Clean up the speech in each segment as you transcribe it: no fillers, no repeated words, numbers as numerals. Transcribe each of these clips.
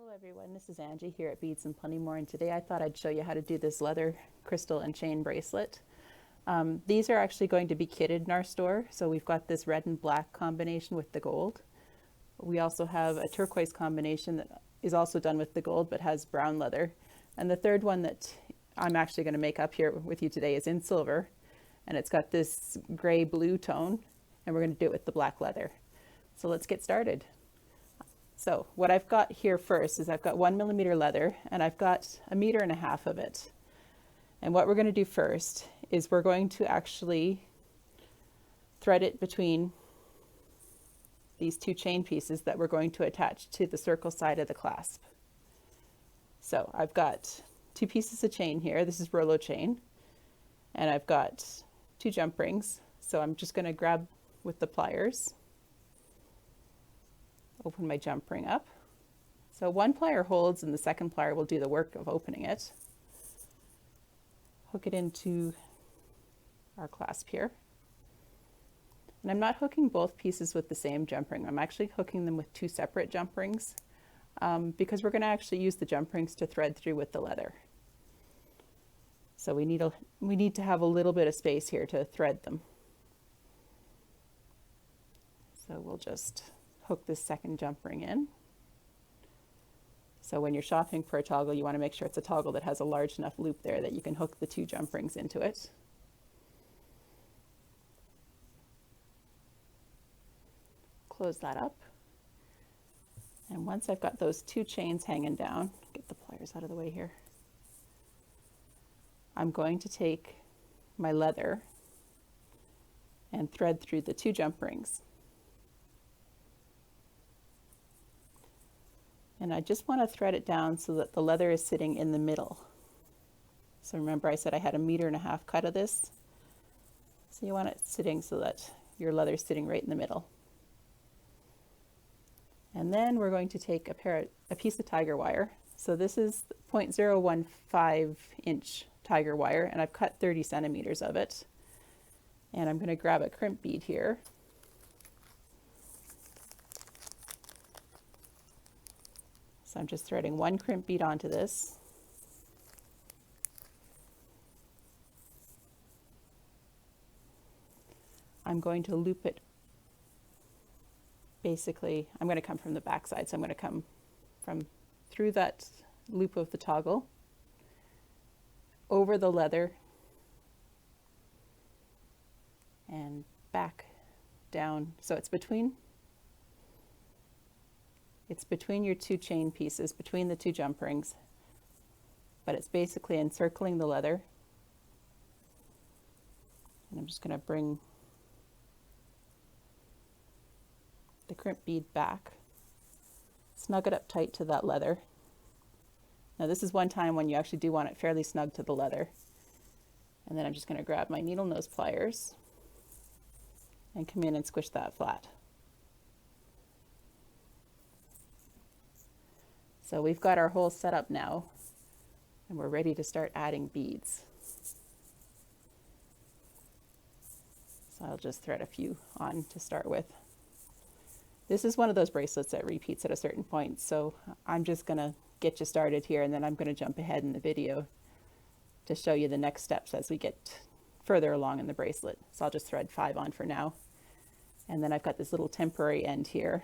Hello everyone, this is Angie here at Beads and Plenty More, and today I thought I'd show you how to do this leather crystal and chain bracelet. These are actually going to be kitted in our store, so we've got this red and black combination with the gold. We also have a turquoise combination that is also done with the gold but has brown leather. And the third one that I'm actually going to make up here with you today is in silver, and it's got this gray blue tone, and we're going to do it with the black leather. So let's get started. So what I've got here first is I've got 1mm leather, and I've got 1.5 meters of it. And what we're going to do first is we're going to actually thread it between these two chain pieces that we're going to attach to the circle side of the clasp. So I've got 2 pieces of chain here. This is Rollo chain, and I've got 2 jump rings. So I'm just going to grab with the pliers, open my jump ring up. So one plier holds and the second plier will do the work of opening it. Hook it into our clasp here. And I'm not hooking both pieces with the same jump ring. I'm actually hooking them with 2 separate jump rings because we're going to actually use the jump rings to thread through with the leather. So we need to have a little bit of space here to thread them. So we'll just hook this second jump ring in. So when you're shopping for a toggle, you want to make sure it's a toggle that has a large enough loop there that you can hook the 2 jump rings into it. Close that up. And once I've got those 2 chains hanging down, get the pliers out of the way here, I'm going to take my leather and thread through the 2 jump rings. And I just want to thread it down so that the leather is sitting in the middle. So remember I said I had 1.5 meters cut of this. So you want it sitting so that your leather is sitting right in the middle. And then we're going to take a piece of tiger wire. So this is 0.015 inch tiger wire, and I've cut 30 centimeters of it. And I'm going to grab a crimp bead here. So I'm just threading 1 crimp bead onto this. I'm going to loop it. Basically, I'm going to come from the back side, so I'm going to come from through that loop of the toggle, over the leather, and back down. So it's between your 2 chain pieces, between the 2 jump rings, but it's basically encircling the leather. And I'm just going to bring the crimp bead back, snug it up tight to that leather. Now this is one time when you actually do want it fairly snug to the leather. And then I'm just going to grab my needle nose pliers and come in and squish that flat. So we've got our hole set up now, and we're ready to start adding beads. So I'll just thread a few on to start with. This is one of those bracelets that repeats at a certain point, so I'm just going to get you started here, and then I'm going to jump ahead in the video to show you the next steps as we get further along in the bracelet. So I'll just thread 5 on for now. And then I've got this little temporary end here,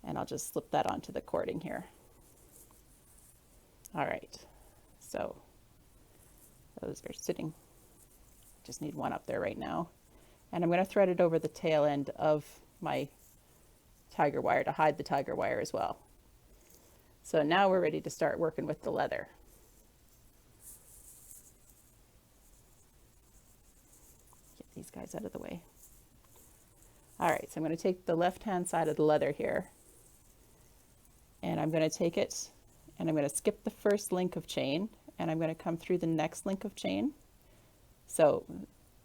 and I'll just slip that onto the cording here. All right, so those are sitting. Just need one up there right now. And I'm going to thread it over the tail end of my tiger wire to hide the tiger wire as well. So now we're ready to start working with the leather. Get these guys out of the way. All right, so I'm going to take the left-hand side of the leather here, and I'm going to take it and I'm going to skip the first link of chain, and I'm going to come through the next link of chain. So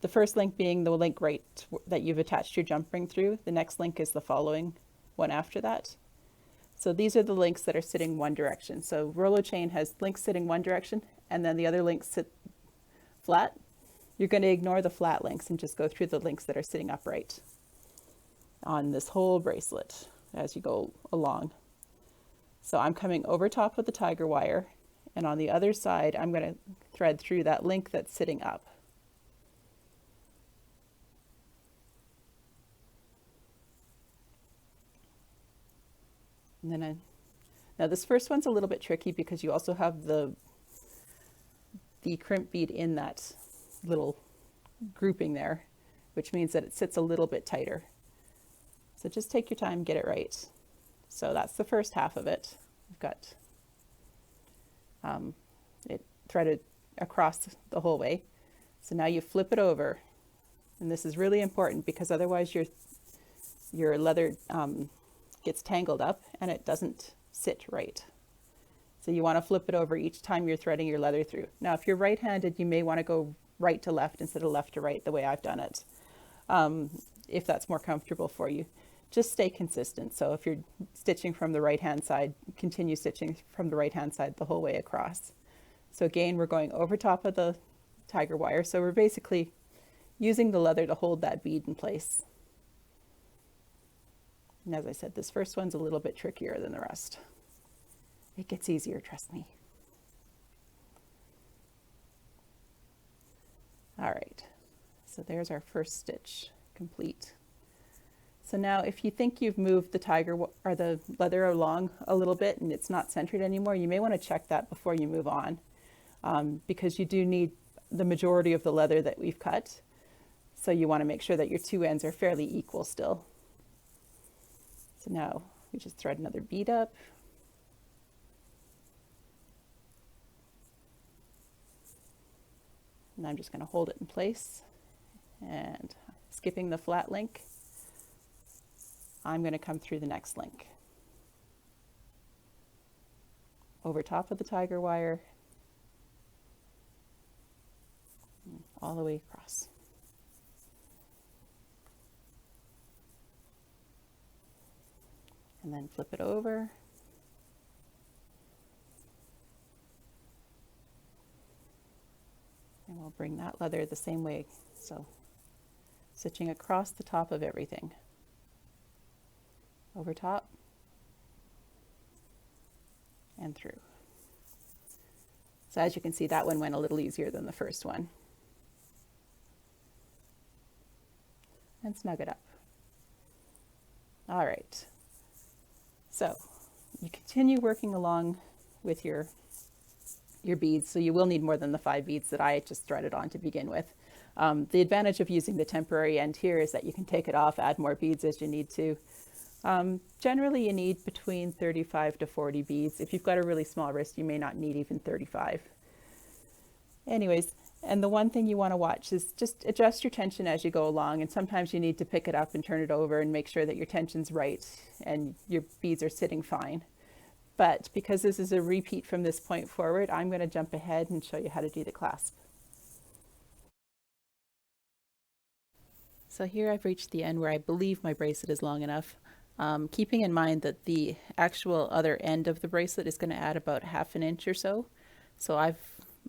the first link being the link right that you've attached your jump ring through. The next link is the following one after that. So these are the links that are sitting one direction. So Rollo chain has links sitting one direction, and then the other links sit flat. You're going to ignore the flat links and just go through the links that are sitting upright on this whole bracelet as you go along. So I'm coming over top of the tiger wire, and on the other side, I'm going to thread through that link that's sitting up. And then now this first one's a little bit tricky because you also have the crimp bead in that little grouping there, which means that it sits a little bit tighter. So just take your time, get it right. So that's the first half of it. We've got it threaded across the whole way. So now you flip it over, and this is really important because otherwise your leather gets tangled up and it doesn't sit right. So you want to flip it over each time you're threading your leather through. Now, if you're right-handed, you may want to go right to left instead of left to right, the way I've done it, if that's more comfortable for you. Just stay consistent. So if you're stitching from the right-hand side, continue stitching from the right-hand side the whole way across. So again, we're going over top of the tiger wire. So we're basically using the leather to hold that bead in place. And as I said, this first one's a little bit trickier than the rest. It gets easier, trust me. All right, so there's our first stitch complete. So now if you think you've moved the tiger or the leather along a little bit and it's not centered anymore, you may want to check that before you move on, because you do need the majority of the leather that we've cut. So you want to make sure that your two ends are fairly equal still. So now we just thread another bead up. And I'm just going to hold it in place, and skipping the flat link, I'm going to come through the next link. Over top of the tiger wire, all the way across. And then flip it over. And we'll bring that leather the same way. So stitching across the top of everything. Over top and through. So as you can see, that one went a little easier than the first one. And snug it up. All right. So you continue working along with your beads, so you will need more than the 5 beads that I just threaded on to begin with. The advantage of using the temporary end here is that you can take it off, add more beads as you need to. Generally you need between 35 to 40 beads. If you've got a really small wrist, you may not need even 35. Anyways, and the one thing you want to watch is just adjust your tension as you go along, and sometimes you need to pick it up and turn it over and make sure that your tension's right and your beads are sitting fine. But because this is a repeat from this point forward, I'm going to jump ahead and show you how to do the clasp. So here I've reached the end where I believe my bracelet is long enough, keeping in mind that the actual other end of the bracelet is going to add about ½ an inch or so. So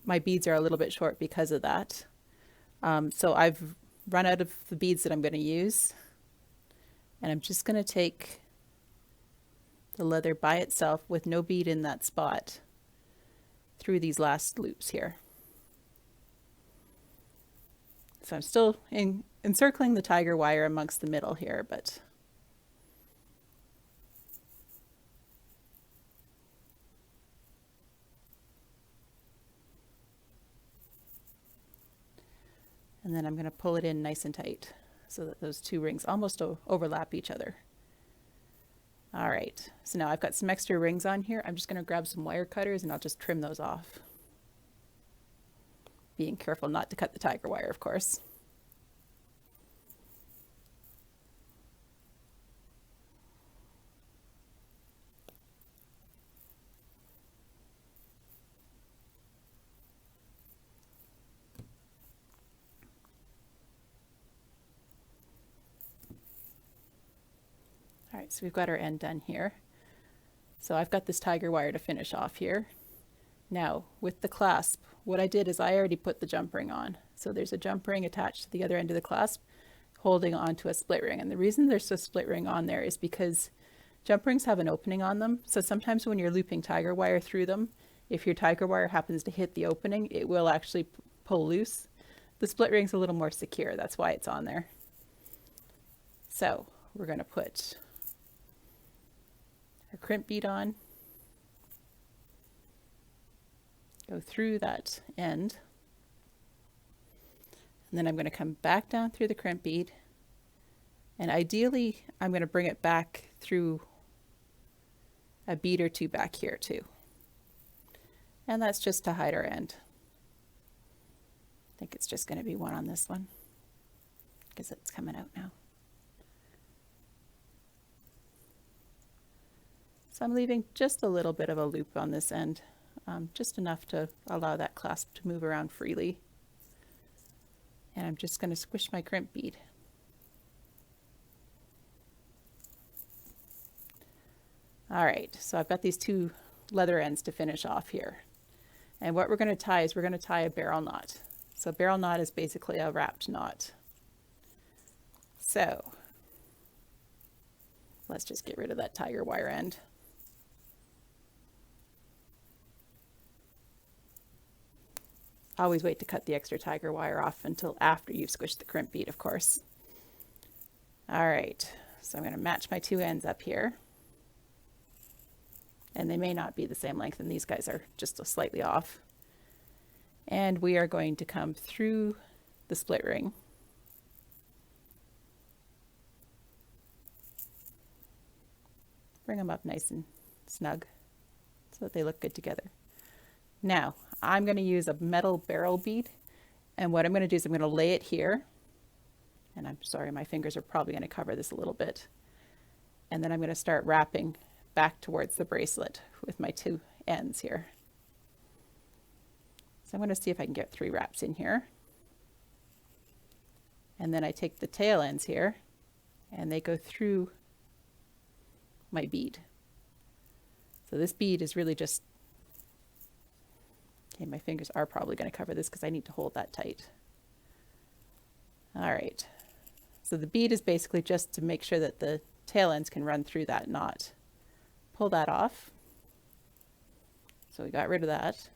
my beads are a little bit short because of that. So I've run out of the beads that I'm going to use, and I'm just going to take the leather by itself with no bead in that spot through these last loops here. So I'm still encircling the tiger wire amongst the middle here, but and then I'm going to pull it in nice and tight so that those two rings almost overlap each other. All right, so now I've got some extra rings on here. I'm just going to grab some wire cutters and I'll just trim those off. Being careful not to cut the tiger wire, of course. All right, so we've got our end done here. So I've got this tiger wire to finish off here. Now with the clasp, what I did is I already put the jump ring on. So there's a jump ring attached to the other end of the clasp holding onto a split ring. And the reason there's a split ring on there is because Jump rings have an opening on them, so sometimes when you're looping tiger wire through them, if your tiger wire happens to hit the opening, it will actually pull loose. The split ring's a little more secure, that's why it's on there. So we're going to put our crimp bead on, go through that end, and then I'm going to come back down through the crimp bead, and ideally I'm going to bring it back through a bead or two back here too. And that's just to hide our end. I think it's just going to be one on this one because it's coming out now. So I'm leaving just a little bit of a loop on this end, just enough to allow that clasp to move around freely. And I'm just going to squish my crimp bead. All right, so I've got these two leather ends to finish off here. And what we're going to tie is we're going to tie a barrel knot. So a barrel knot is basically a wrapped knot. So let's just get rid of that tiger wire end. Always wait to cut the extra tiger wire off until after you've squished the crimp bead, of course. All right, so I'm going to match my two ends up here. And they may not be the same length, and these guys are just slightly off. And we are going to come through the split ring. Bring them up nice and snug so that they look good together. Now, I'm going to use a metal barrel bead, and what I'm going to do is I'm going to lay it here, and I'm sorry, my fingers are probably going to cover this a little bit, and then I'm going to start wrapping back towards the bracelet with my two ends here. So I'm going to see if I can get 3 wraps in here, and then I take the tail ends here and they go through my bead. So this bead is really just, okay, my fingers are probably going to cover this because I need to hold that tight. All right, so the bead is basically just to make sure that the tail ends can run through that knot. Pull that off. So we got rid of that.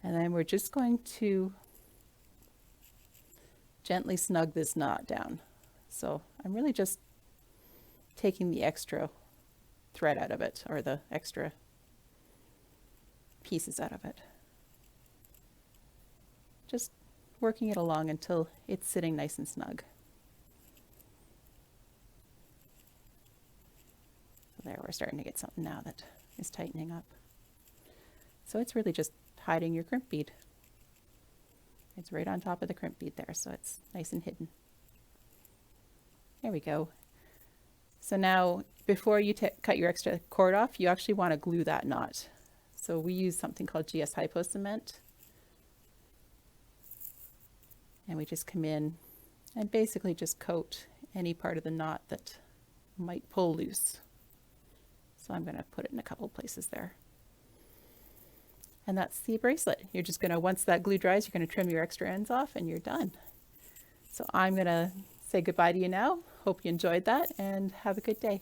And then we're just going to gently snug this knot down. So I'm really just taking the extra thread out of it, or the extra pieces out of it. Just working it along until it's sitting nice and snug. There, we're starting to get something now that is tightening up. So it's really just hiding your crimp bead. It's right on top of the crimp bead there, so it's nice and hidden. There we go. So now, before you cut your extra cord off, you actually want to glue that knot. So we use something called GS Hypo Cement. And we just come in and basically just coat any part of the knot that might pull loose. So I'm going to put it in a couple places there. And that's the bracelet. You're just going to, once that glue dries, you're going to trim your extra ends off and you're done. So I'm going to say goodbye to you now. Hope you enjoyed that and have a good day.